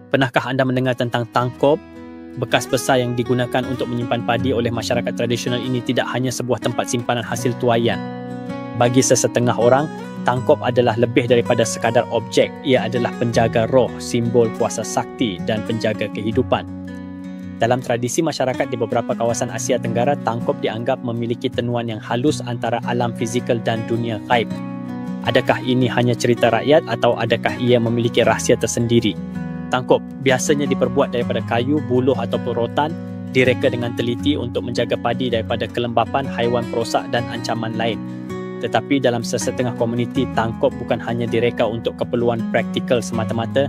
Pernahkah anda mendengar tentang tangkop? Bekas besar yang digunakan untuk menyimpan padi oleh masyarakat tradisional ini tidak hanya sebuah tempat simpanan hasil tuaian. Bagi sesetengah orang, tangkop adalah lebih daripada sekadar objek. Ia adalah penjaga roh, simbol kuasa sakti dan penjaga kehidupan. Dalam tradisi masyarakat di beberapa kawasan Asia Tenggara, tangkop dianggap memiliki tenuan yang halus antara alam fizikal dan dunia gaib. Adakah ini hanya cerita rakyat atau adakah ia memiliki rahsia tersendiri? Tangkop biasanya diperbuat daripada kayu, buluh ataupun rotan, direka dengan teliti untuk menjaga padi daripada kelembapan, haiwan perosak dan ancaman lain. Tetapi dalam sesetengah komuniti, tangkop bukan hanya direka untuk keperluan praktikal semata-mata.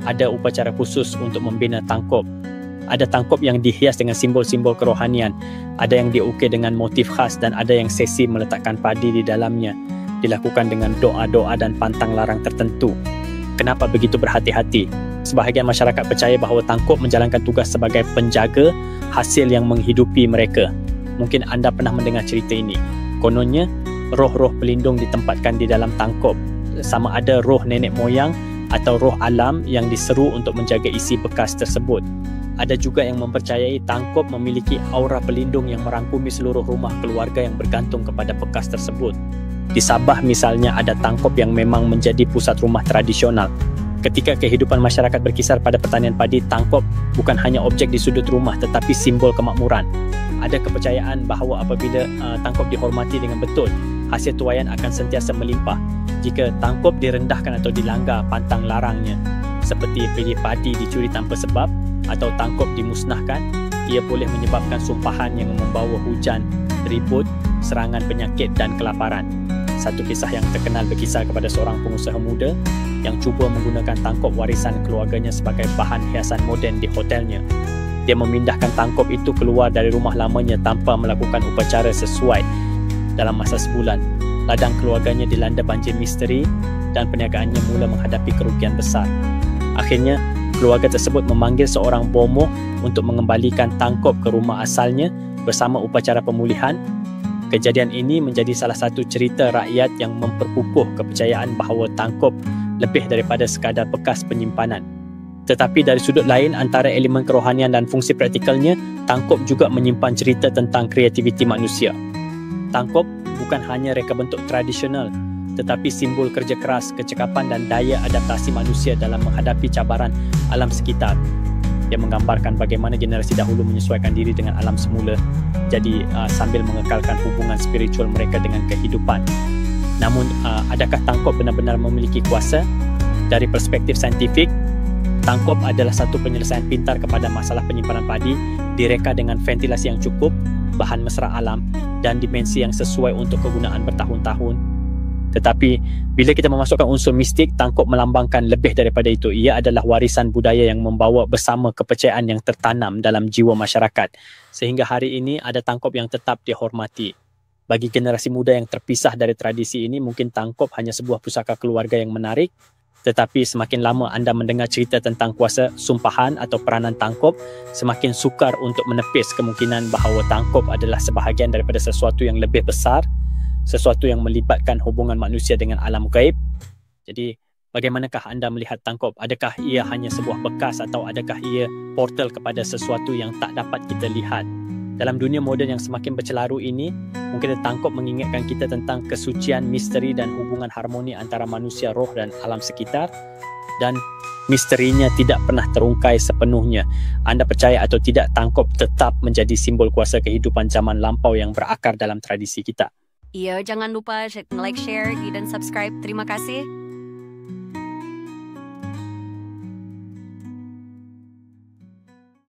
Ada upacara khusus untuk membina tangkop. Ada tangkop yang dihias dengan simbol-simbol kerohanian, ada yang diukir dengan motif khas dan ada yang sesi meletakkan padi di dalamnya, dilakukan dengan doa-doa dan pantang larang tertentu. Kenapa begitu berhati-hati? Sebahagian masyarakat percaya bahawa tangkop menjalankan tugas sebagai penjaga hasil yang menghidupi mereka. Mungkin anda pernah mendengar cerita ini. Kononnya, roh-roh pelindung ditempatkan di dalam tangkop. Sama ada roh nenek moyang atau roh alam yang diseru untuk menjaga isi bekas tersebut. Ada juga yang mempercayai tangkop memiliki aura pelindung yang merangkumi seluruh rumah keluarga yang bergantung kepada bekas tersebut. Di Sabah misalnya ada tangkop yang memang menjadi pusat rumah tradisional. Ketika kehidupan masyarakat berkisar pada pertanian padi, tangkop bukan hanya objek di sudut rumah tetapi simbol kemakmuran. Ada kepercayaan bahawa apabila tangkop dihormati dengan betul, hasil tuaian akan sentiasa melimpah. Jika tangkop direndahkan atau dilanggar pantang larangnya, seperti pilih padi dicuri tanpa sebab atau tangkop dimusnahkan, ia boleh menyebabkan sumpahan yang membawa hujan, ribut, serangan penyakit dan kelaparan. Satu kisah yang terkenal berkisar kepada seorang pengusaha muda yang cuba menggunakan tangkop warisan keluarganya sebagai bahan hiasan moden di hotelnya. Dia memindahkan tangkop itu keluar dari rumah lamanya tanpa melakukan upacara sesuai. Dalam masa sebulan, ladang keluarganya dilanda banjir misteri dan perniagaannya mula menghadapi kerugian besar. Akhirnya, keluarga tersebut memanggil seorang bomoh untuk mengembalikan tangkop ke rumah asalnya bersama upacara pemulihan. Kejadian ini menjadi salah satu cerita rakyat yang memperkukuh kepercayaan bahawa tangkop lebih daripada sekadar bekas penyimpanan. Tetapi dari sudut lain, antara elemen kerohanian dan fungsi praktikalnya, tangkop juga menyimpan cerita tentang kreativiti manusia. Tangkop bukan hanya reka bentuk tradisional, tetapi simbol kerja keras, kecekapan dan daya adaptasi manusia dalam menghadapi cabaran alam sekitar. Dia menggambarkan bagaimana generasi dahulu menyesuaikan diri dengan alam semula, jadi sambil mengekalkan hubungan spiritual mereka dengan kehidupan. Namun, adakah tangkop benar-benar memiliki kuasa? Dari perspektif saintifik, tangkop adalah satu penyelesaian pintar kepada masalah penyimpanan padi, direka dengan ventilasi yang cukup, bahan mesra alam dan dimensi yang sesuai untuk kegunaan bertahun-tahun. Tetapi, bila kita memasukkan unsur mistik, tangkop melambangkan lebih daripada itu. Ia adalah warisan budaya yang membawa bersama kepercayaan yang tertanam dalam jiwa masyarakat. Sehingga hari ini ada tangkop yang tetap dihormati. Bagi generasi muda yang terpisah dari tradisi ini, mungkin tangkop hanya sebuah pusaka keluarga yang menarik. Tetapi semakin lama anda mendengar cerita tentang kuasa sumpahan atau peranan tangkop, semakin sukar untuk menepis kemungkinan bahawa tangkop adalah sebahagian daripada sesuatu yang lebih besar, sesuatu yang melibatkan hubungan manusia dengan alam gaib. Jadi, bagaimanakah anda melihat tangkop? Adakah ia hanya sebuah bekas atau adakah ia portal kepada sesuatu yang tak dapat kita lihat? Dalam dunia moden yang semakin bercelaru ini, mungkin tangkop mengingatkan kita tentang kesucian, misteri dan hubungan harmoni antara manusia, roh dan alam sekitar. Dan misterinya tidak pernah terungkai sepenuhnya. Anda percaya atau tidak, tangkop tetap menjadi simbol kuasa kehidupan zaman lampau yang berakar dalam tradisi kita. Jangan lupa like, share dan subscribe. Terima kasih.